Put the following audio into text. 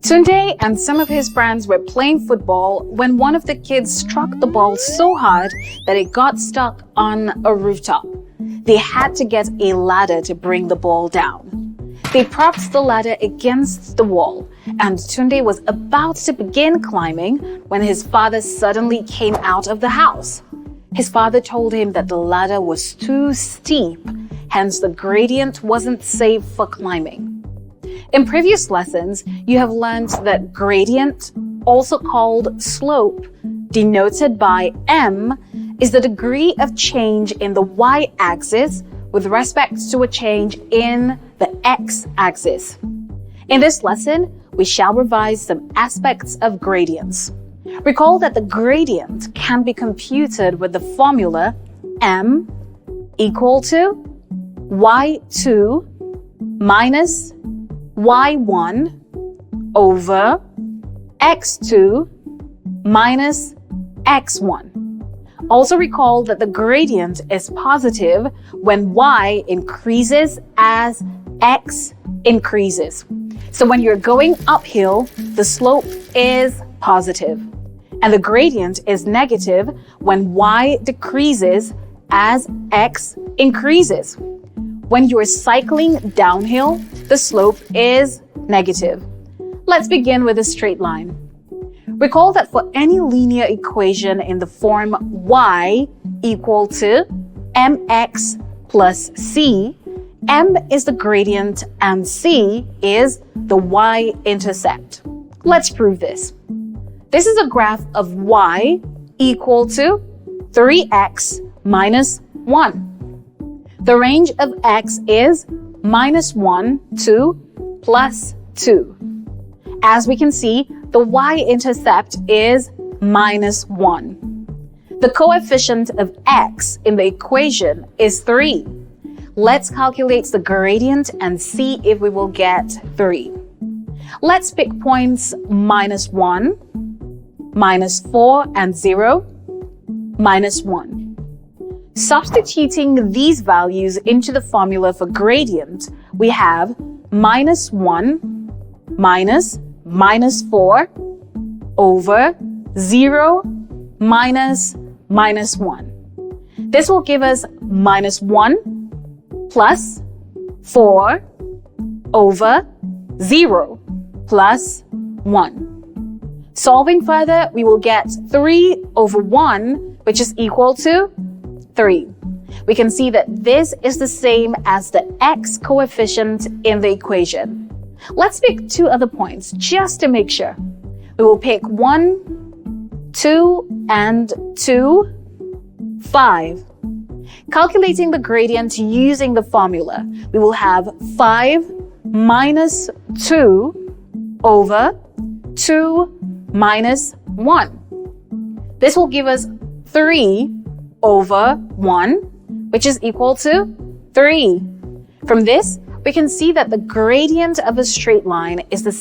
Tunde and some of his friends were playing football when one of the kids struck the ball so hard that it got stuck on a rooftop. They had to get a ladder to bring the ball down. They propped the ladder against the wall, and Tunde was about to begin climbing when his father suddenly came out of the house. His father told him that the ladder was too steep, hence the gradient wasn't safe for climbing. In previous lessons, you have learned that gradient, also called slope, denoted by m, is the degree of change in the y-axis with respect to a change in the x-axis. In this lesson, we shall revise some aspects of gradients. Recall that the gradient can be computed with the formula m equal to y2 minus y1 over x2 minus x1. Also recall that the gradient is positive when y increases as x increases. So when you're going uphill, the slope is positive. And the gradient is negative when y decreases as x increases. When you're cycling downhill, the slope is negative. Let's begin with a straight line. Recall that for any linear equation in the form y equal to mx plus c, m is the gradient and c is the y-intercept. Let's prove this. This is a graph of y equal to 3x minus 1. The range of x is minus 1 to plus 2. As we can see, the y-intercept is minus 1. The coefficient of x in the equation is 3. Let's calculate the gradient and see if we will get 3. Let's pick points minus 1, minus 4, and 0, minus 1. Substituting these values into the formula for gradient, we have minus 1 minus minus 4 over 0 minus minus 1. This will give us minus 1 plus 4 over 0 plus 1. Solving further, we will get 3 over 1, which is equal to 3. We can see that this is the same as the x coefficient in the equation. Let's pick two other points just to make sure. We will pick 1, 2, and 2, 5. Calculating the gradient using the formula, we will have 5 minus 2 over 2 minus 1. This will give us 3 over 1, which is equal to 3. From this, we can see that the gradient of a straight line is the